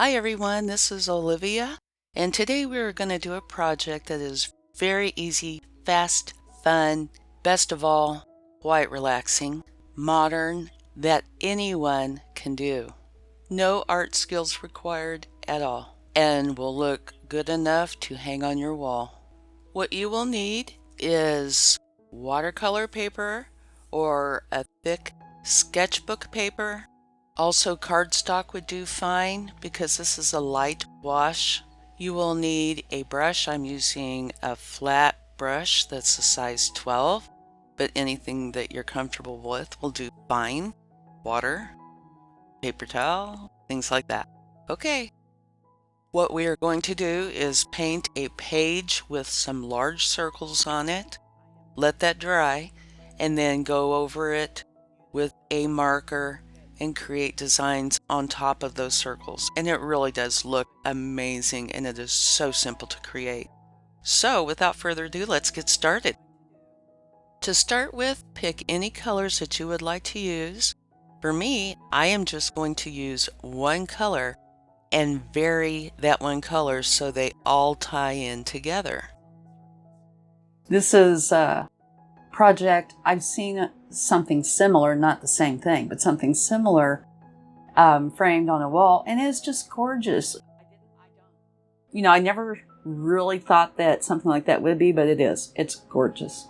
Hi everyone, this is Olivia, and today we're going to do a project that is very easy, fast, fun, best of all, quite relaxing, modern, that anyone can do. No art skills required at all, and will look good enough to hang on your wall. What you will need is watercolor paper or a thick sketchbook paper. Also, cardstock would do fine because this is a light wash. You will need a brush. I'm using a flat brush that's a size 12, but anything that you're comfortable with will do fine. Water, paper towel, things like that. Okay. What we are going to do is paint a page with some large circles on it, let that dry, and then go over it with a marker and create designs on top of those circles. And it really does look amazing, and it is so simple to create. So without further ado, let's get started. To start with, pick any colors that you would like to use. For me, I am just going to use one color and vary that one color so they all tie in together. This is a project, I've seen something similar, not the same thing, but something similar framed on a wall, and it's just gorgeous. You know, I never really thought that something like that would be, but it is. It's gorgeous.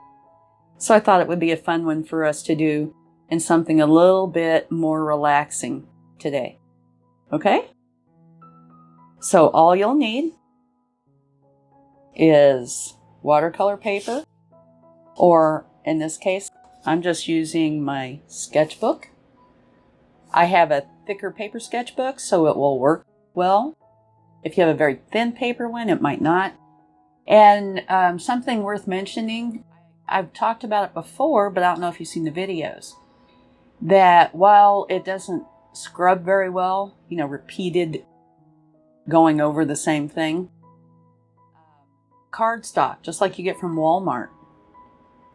So I thought it would be a fun one for us to do and something a little bit more relaxing today. Okay? So all you'll need is watercolor paper, or in this case, I'm just using my sketchbook. I have a thicker paper sketchbook, so it will work well. If you have a very thin paper one, it might not. And something worth mentioning, I've talked about it before, but I don't know if you've seen the videos, that while it doesn't scrub very well, you know, repeated going over the same thing, cardstock, just like you get from Walmart,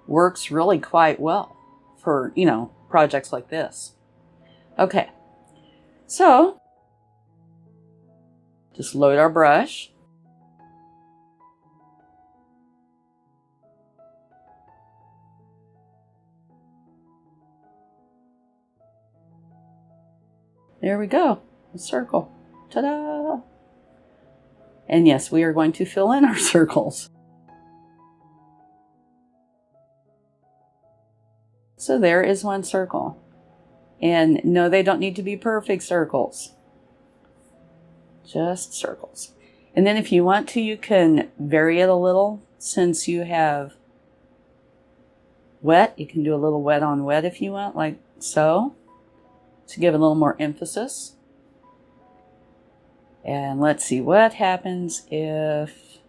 works really quite well for, you know, projects like this. Okay, so just load our brush. There we go, a circle. Ta-da! And yes, we are going to fill in our circles. So there is one circle. And no, they don't need to be perfect circles. Just circles. And then if you want to, you can vary it a little. Since you have wet, you can do a little wet on wet if you want, like so, to give a little more emphasis. And let's see what happens if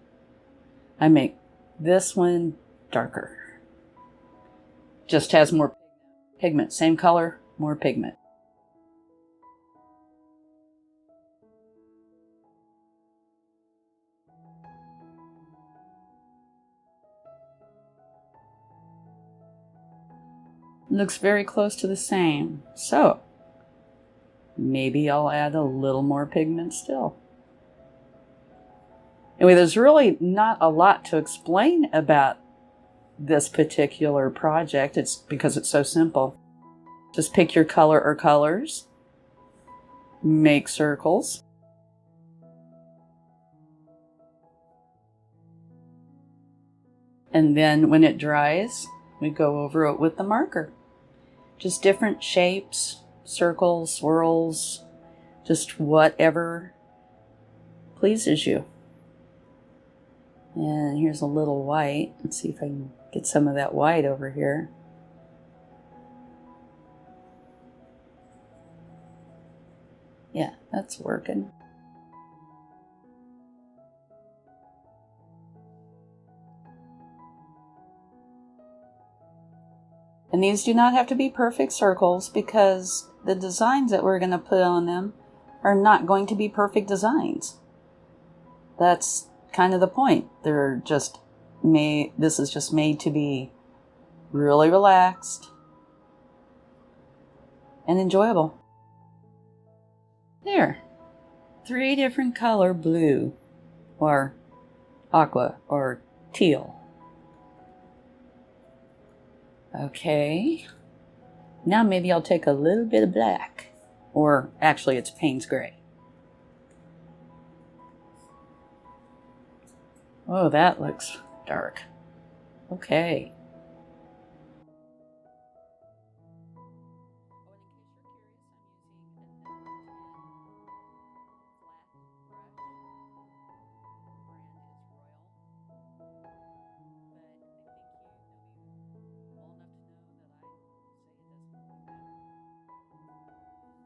I make this one darker. Just has more pigment. Same color, more pigment. Looks very close to the same. So maybe I'll add a little more pigment still. Anyway, there's really not a lot to explain about this particular project. It's because it's so simple. Just pick your color or colors, make circles, and then when it dries, we go over it with the marker. Just different shapes, circles, swirls, just whatever pleases you. And here's a little white. Let's see if I can get some of that white over here. Yeah, that's working. And these do not have to be perfect circles because the designs that we're going to put on them are not going to be perfect designs. That's kind of the point. They're just made, this is just made to be really relaxed and enjoyable. There. 3 different color blue or aqua or teal. Okay. Now maybe I'll take a little bit of black, or actually it's Payne's gray. Oh, that looks dark. Okay.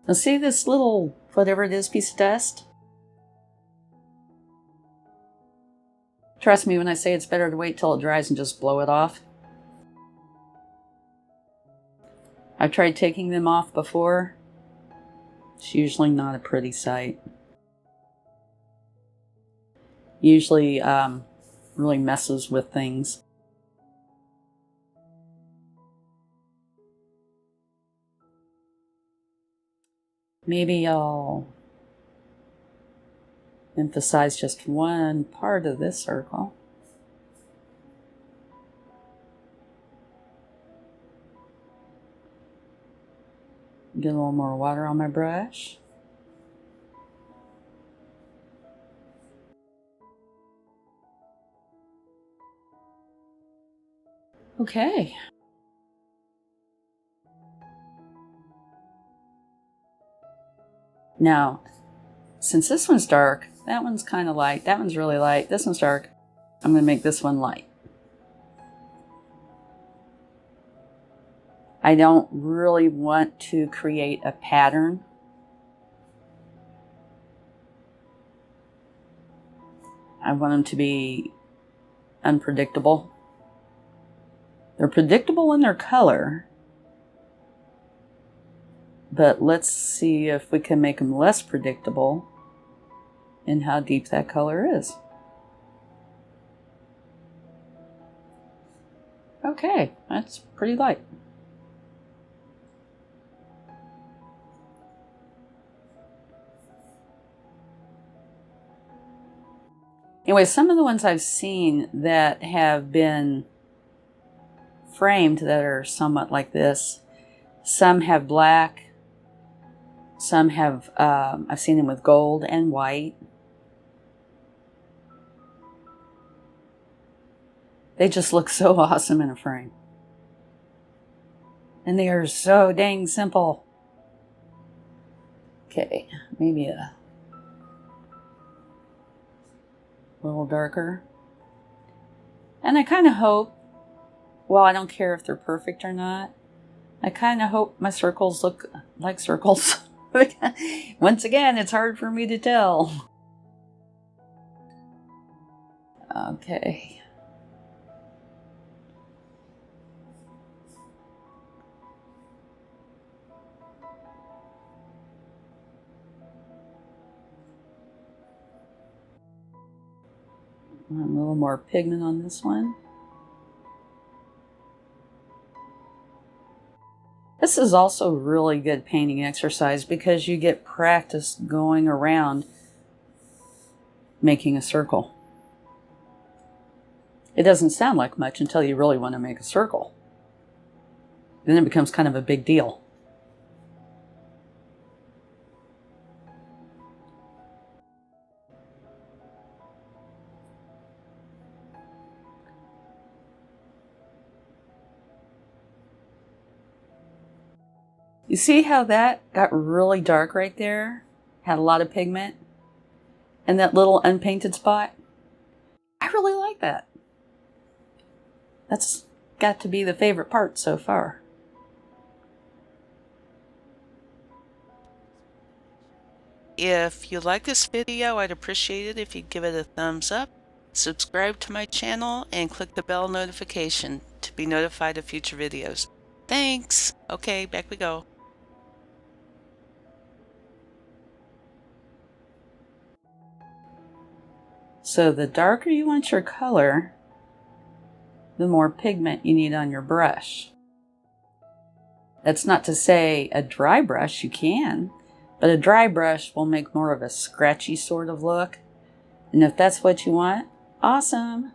Now see this little, whatever it is, piece of dust? Trust me when I say it's better to wait till it dries and just blow it off. I've tried taking them off before. It's usually not a pretty sight. Usually really messes with things. Maybe I'll emphasize just one part of this circle. Get a little more water on my brush. Okay. Now, since this one's dark, that one's kind of light, that one's really light, this one's dark, I'm going to make this one light. I don't really want to create a pattern. I want them to be unpredictable. They're predictable in their color, but let's see if we can make them less predictable in how deep that color is. Okay, that's pretty light. Anyway, some of the ones I've seen that have been framed that are somewhat like this, some have black, some have, I've seen them with gold and white. They just look so awesome in a frame. And they are so dang simple. Okay, maybe a little darker. And I kind of hope, well, I don't care if they're perfect or not, I kind of hope my circles look like circles. Once again, it's hard for me to tell. Okay. A little more pigment on this one. This is also really good painting exercise because you get practice going around making a circle. It doesn't sound like much until you really want to make a circle. Then it becomes kind of a big deal. You see how that got really dark right there? Had a lot of pigment? And that little unpainted spot? I really like that. That's got to be the favorite part so far. If you like this video, I'd appreciate it if you'd give it a thumbs up, subscribe to my channel, and click the bell notification to be notified of future videos. Thanks! Okay, back we go. So the darker you want your color, the more pigment you need on your brush. That's not to say a dry brush you can, But a dry brush will make more of a scratchy sort of look. And if that's what you want, awesome.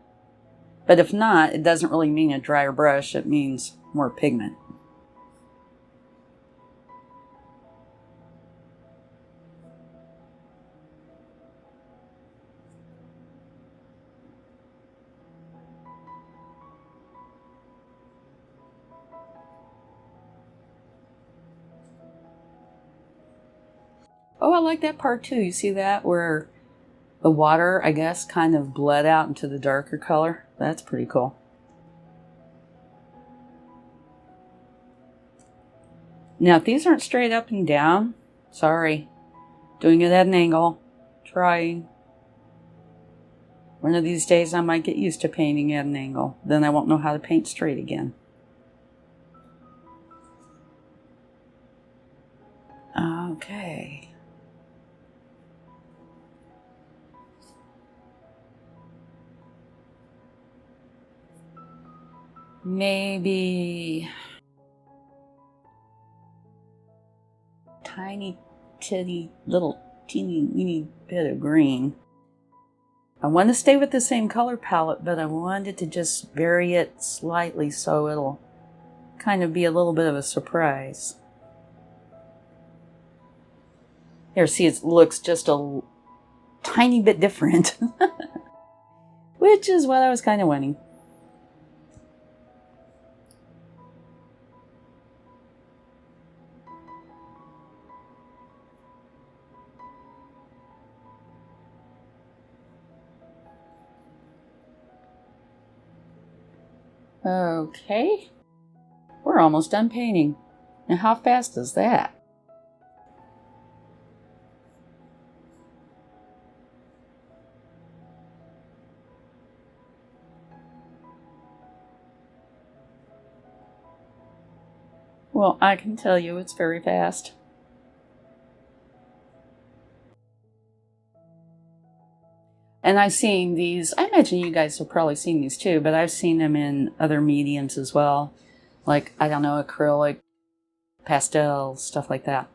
But if not, it doesn't really mean a drier brush. It means more pigment. Oh, I like that part too. You see that? Where the water, I guess, kind of bled out into the darker color. That's pretty cool. Now, if these aren't straight up and down, sorry. Doing it at an angle. Trying. One of these days I might get used to painting at an angle. Then I won't know how to paint straight again. Okay. Maybe tiny little teeny weeny bit of green. I want to stay with the same color palette, but I wanted to just vary it slightly so it'll kind of be a little bit of a surprise. Here, see, it looks just a tiny bit different, which is what I was kind of wanting. Okay, we're almost done painting. Now, how fast is that? Well, I can tell you it's very fast. And I've seen these, I imagine you guys have probably seen these too, but I've seen them in other mediums as well. Like, I don't know, acrylic, pastels, stuff like that.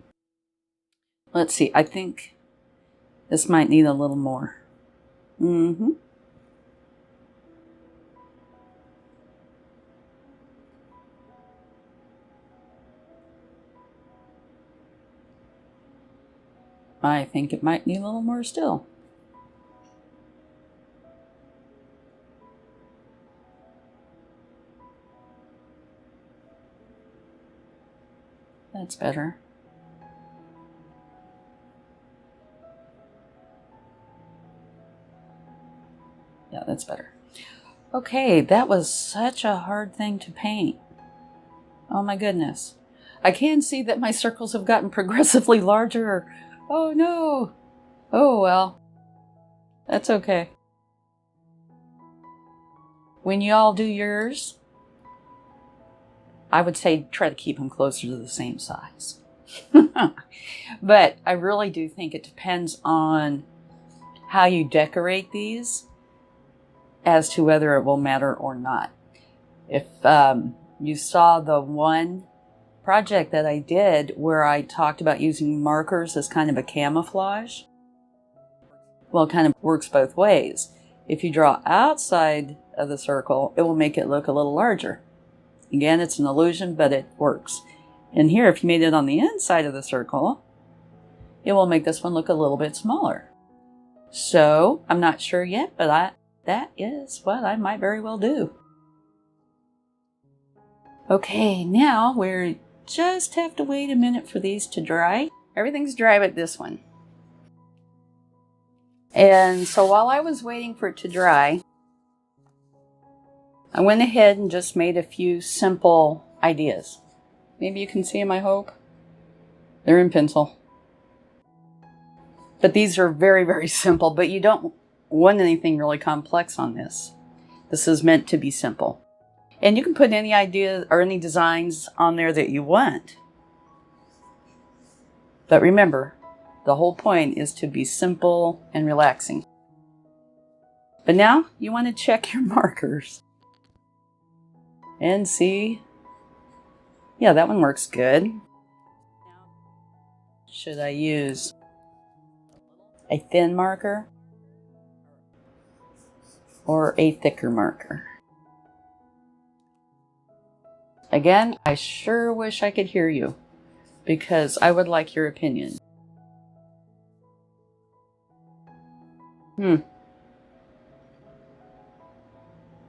Let's see, I think this might need a little more. I think it might need a little more still. That's better. Yeah, that's better. Okay, that was such a hard thing to paint. Oh my goodness. I can see that my circles have gotten progressively larger. Oh no. Oh well. That's okay. When you all do yours, I would say try to keep them closer to the same size. But I really do think it depends on how you decorate these as to whether it will matter or not. If you saw the one project that I did where I talked about using markers as kind of a camouflage, well, it kind of works both ways. If you draw outside of the circle, it will make it look a little larger. Again, it's an illusion, but it works. And here, if you made it on the inside of the circle, it will make this one look a little bit smaller. So, I'm not sure yet, but that is what I might very well do. Okay, now we just have to wait a minute for these to dry. Everything's dry but this one. And so while I was waiting for it to dry, I went ahead and just made a few simple ideas. Maybe you can see them, I hope. They're in pencil. But these are very, very simple, but you don't want anything really complex on this. This is meant to be simple. And you can put any ideas or any designs on there that you want. But remember, the whole point is to be simple and relaxing. But now you want to check your markers. And see, yeah, that one works good. Should I use a thin marker or a thicker marker? Again, I sure wish I could hear you because I would like your opinion.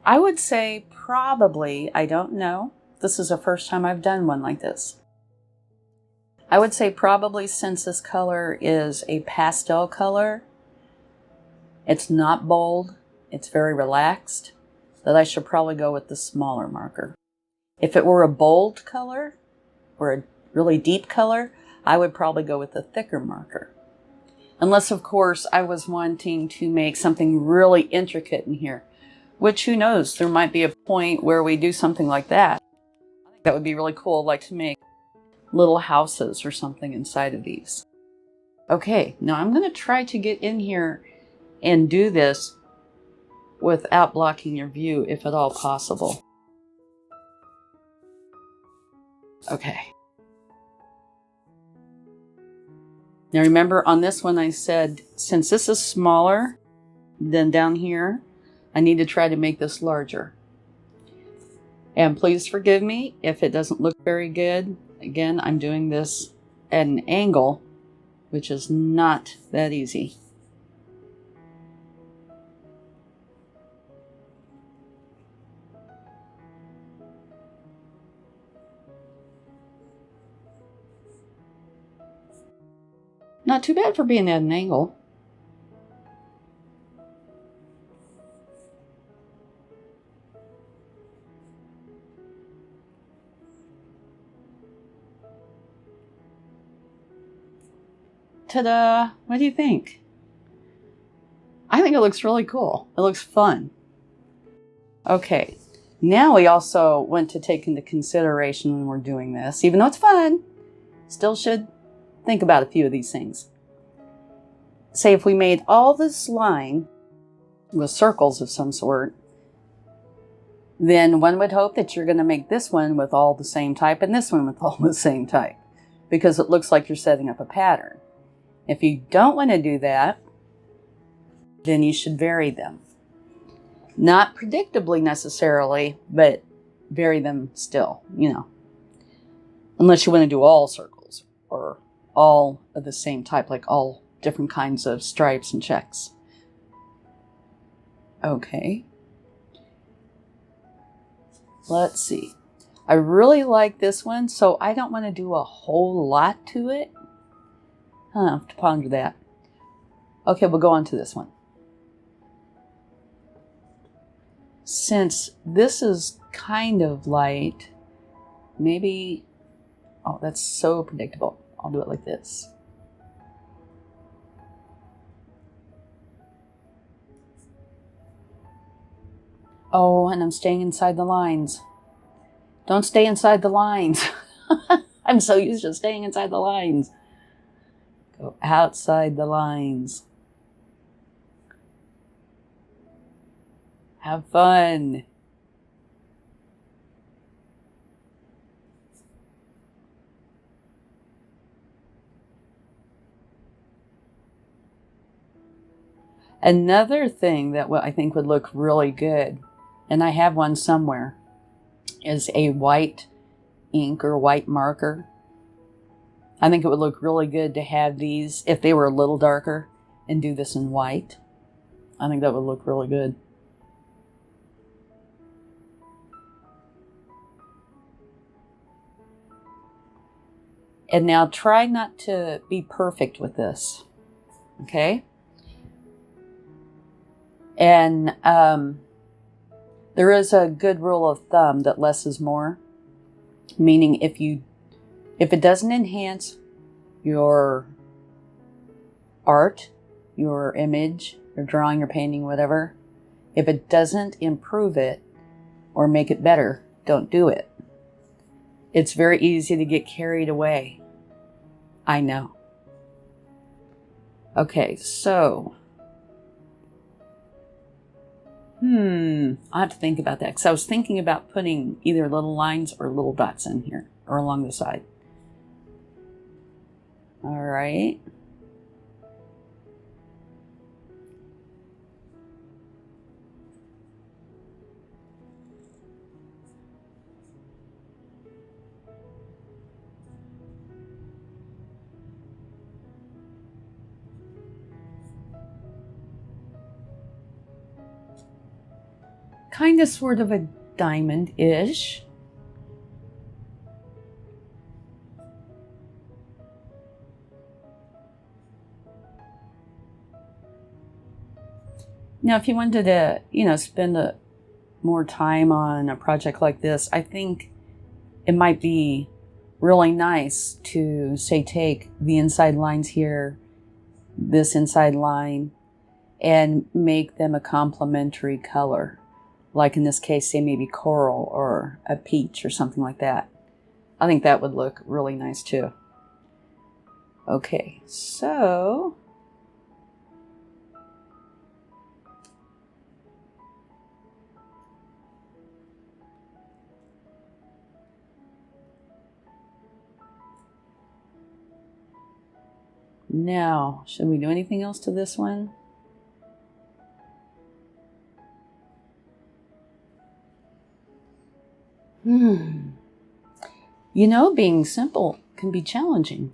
I would say probably, I don't know. This is the first time I've done one like this. I would say probably, since this color is a pastel color, it's not bold, it's very relaxed, that I should probably go with the smaller marker. If it were a bold color or a really deep color, I would probably go with a thicker marker. Unless, of course, I was wanting to make something really intricate in here, which, who knows, there might be a point where we do something like that. I think that would be really cool, like to make little houses or something inside of these. Okay, now I'm going to try to get in here and do this without blocking your view, if at all possible. Okay. Now remember, on this one I said, since this is smaller than down here, I need to try to make this larger. And please forgive me if it doesn't look very good. Again, I'm doing this at an angle, which is not that easy. Not too bad for being at an angle. Ta-da! What do you think? I think it looks really cool. It looks fun. Okay, now we also want to take into consideration when we're doing this, even though it's fun, still should think about a few of these things. Say if we made all this line with circles of some sort, then one would hope that you're going to make this one with all the same type and this one with all the same type, because it looks like you're setting up a pattern. If you don't want to do that, then you should vary them. Not predictably necessarily, but vary them still, Unless you want to do all circles or all of the same type, like all different kinds of stripes and checks. Okay. Let's see. I really like this one, so I don't want to do a whole lot to it. I'll have to ponder that. Okay, we'll go on to this one. Since this is kind of light, maybe... Oh, that's so predictable. I'll do it like this. Oh, and I'm staying inside the lines. Don't stay inside the lines. I'm so used to staying inside the lines. Go outside the lines. Have fun. Another thing that I think would look really good, and I have one somewhere, is a white ink or white marker. I think it would look really good to have these, if they were a little darker, and do this in white. I think that would look really good. And now try not to be perfect with this, okay? And there is a good rule of thumb that less is more, meaning if it doesn't enhance your art, your image, your drawing, your painting, whatever, if it doesn't improve it or make it better, don't do it. It's very easy to get carried away. I know. Okay, so... I'll have to think about that, because I was thinking about putting either little lines or little dots in here, or along the side. All right. Kind of sort of a diamond-ish. Now, if you wanted to, spend more time on a project like this, I think it might be really nice to, say, take the inside lines here, this inside line, and make them a complementary color. Like in this case, say maybe coral or a peach or something like that. I think that would look really nice too. Okay, so now, should we do anything else to this one? Being simple can be challenging.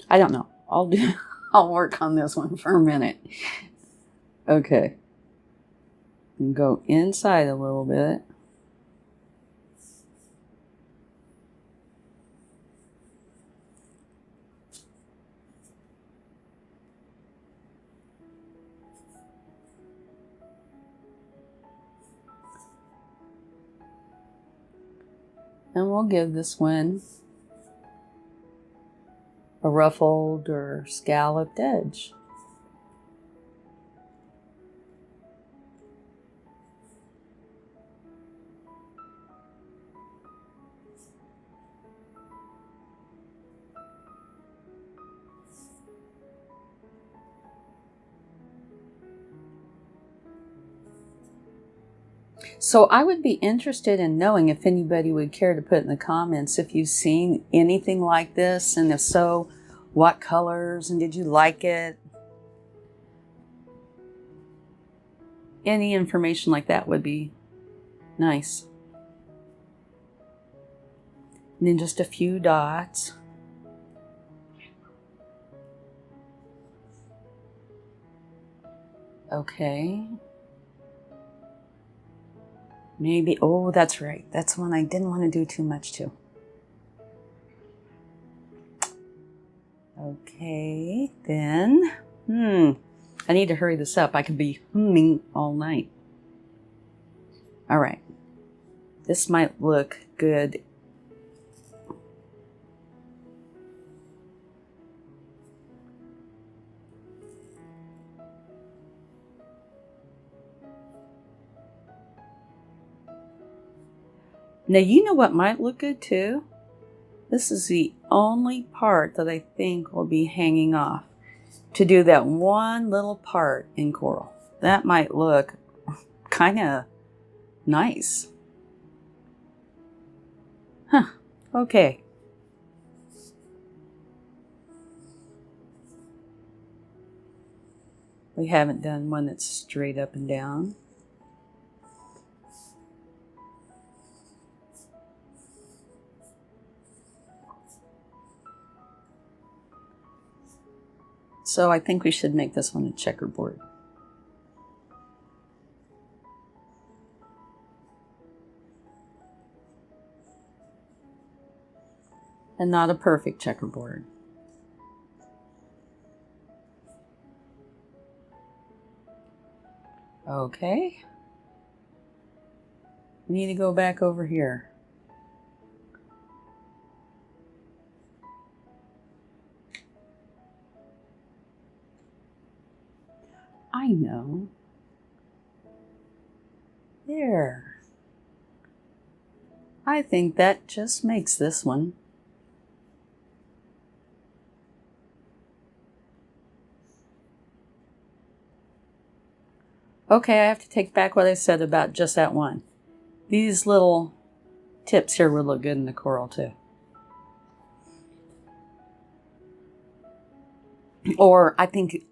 I don't know. I'll work on this one for a minute. Okay. And go inside a little bit. And we'll give this one a ruffled or scalloped edge. So I would be interested in knowing if anybody would care to put in the comments if you've seen anything like this, and if so, what colors, and did you like it? Any information like that would be nice. And then just a few dots. Okay. Maybe, oh, that's right. That's one I didn't want to do too much to. Okay, then, I need to hurry this up. I could be humming all night. All right. This might look good. Now, you know what might look good too? This is the only part that I think will be hanging off. To do that one little part in coral. That might look kind of nice. Huh, okay. We haven't done one that's straight up and down. So I think we should make this one a checkerboard. And not a perfect checkerboard. Okay. We need to go back over here. I know. There. I think that just makes this one. Okay, I have to take back what I said about just that one. These little tips here would look good in the coral too. Or I think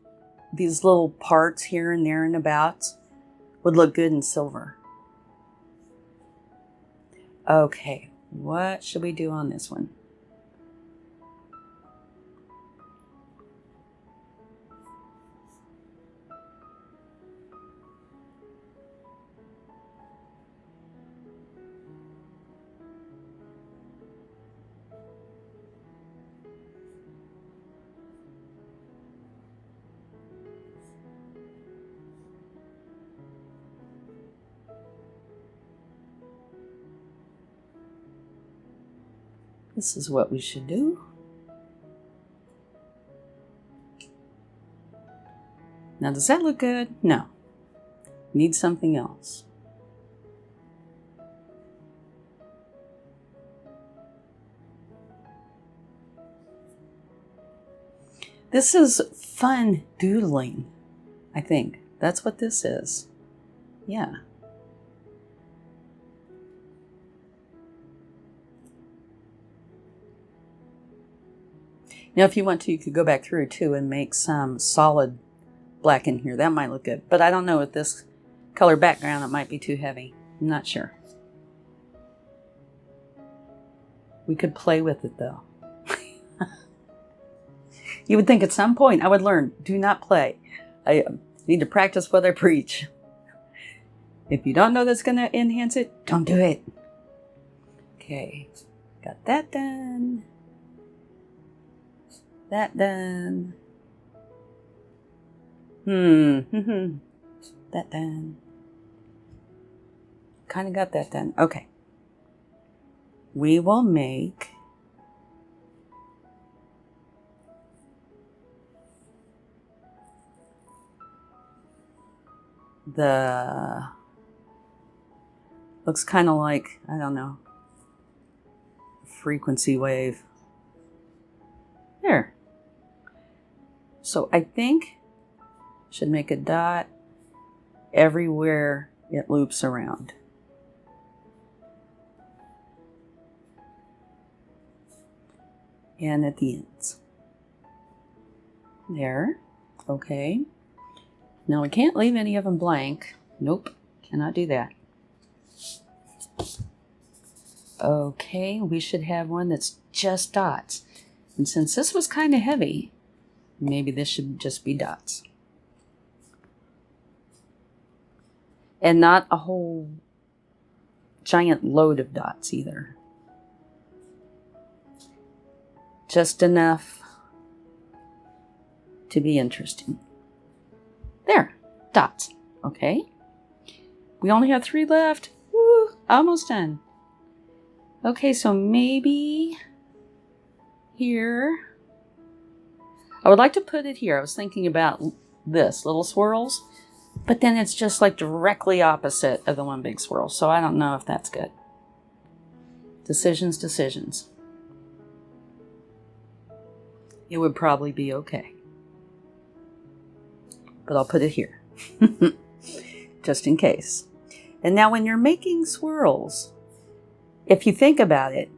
these little parts here and there and about would look good in silver. Okay, what should we do on this one? This is what we should do. Now, does that look good? No. Need something else. This is fun doodling, I think. That's what this is. Yeah. Now, if you want to, you could go back through too and make some solid black in here. That might look good. But I don't know, with this color background, it might be too heavy. I'm not sure. We could play with it though. You would think at some point I would learn, do not play. I need to practice what I preach. If you don't know that's going to enhance it, don't do it. Okay, got that done. That done. That done. Kind of got that done. Okay. We will make the, looks kind of like, I don't know, frequency wave. There. So I think should make a dot everywhere it loops around. And at the ends. There. Okay. Now we can't leave any of them blank. Nope. Cannot do that. Okay. We should have one that's just dots. And since this was kind of heavy, maybe this should just be dots. And not a whole giant load of dots either. Just enough to be interesting. There, dots. Okay. We only have 3 left. Woo, almost done. Okay, so maybe here. I would like to put it here. I was thinking about this, little swirls, but then it's just like directly opposite of the one big swirl. So I don't know if that's good. Decisions. It would probably be okay. But I'll put it here. Just in case. And now when you're making swirls, if you think about it,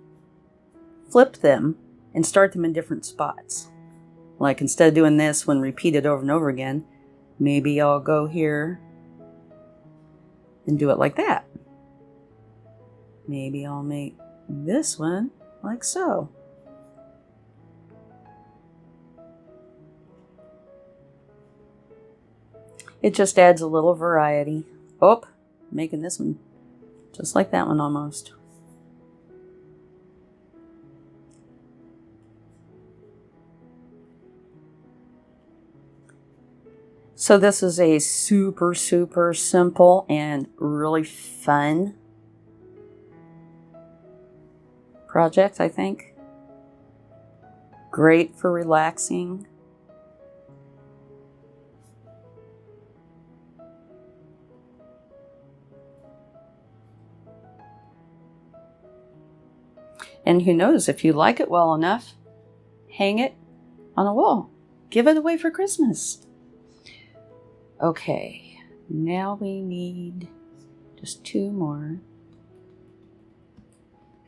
flip them and start them in different spots. Like instead of doing this one repeated over and over again, maybe I'll go here and do it like that. Maybe I'll make this one like so. It just adds a little variety. Oh, making this one just like that one almost. So this is a super simple and really fun project, I think. Great for relaxing. And who knows, if you like it well enough, hang it on a wall. Give it away for Christmas. Okay, now we need just 2 more.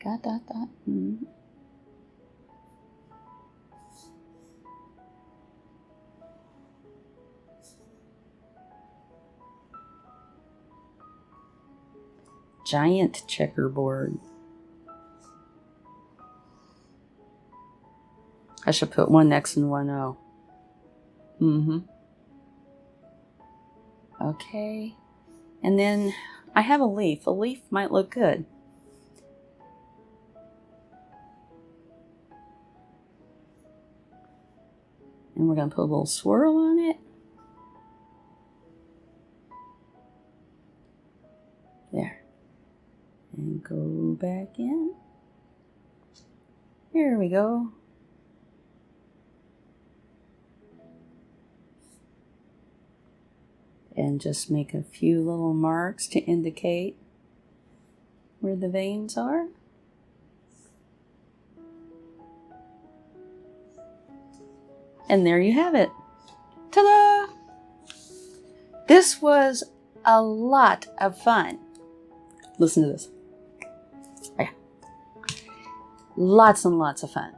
Got that. giant checkerboard. I should put one X and one O. Okay. And then I have a leaf. A leaf might look good. And we're going to put a little swirl on it. There. And go back in. Here we go. And just make a few little marks to indicate where the veins are. And there you have it. Ta-da! This was a lot of fun. Listen to this. Yeah. Lots and lots of fun.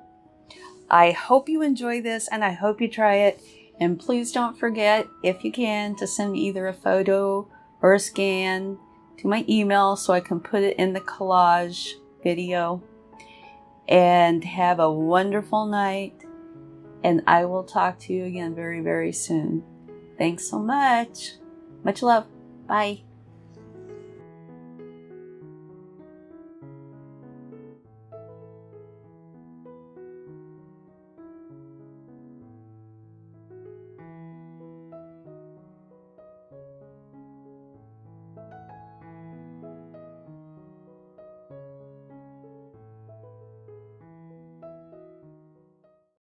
I hope you enjoy this and I hope you try it. And please don't forget, if you can, to send me either a photo or a scan to my email so I can put it in the collage video. And have a wonderful night. And I will talk to you again very, very soon. Thanks so much. Much love. Bye.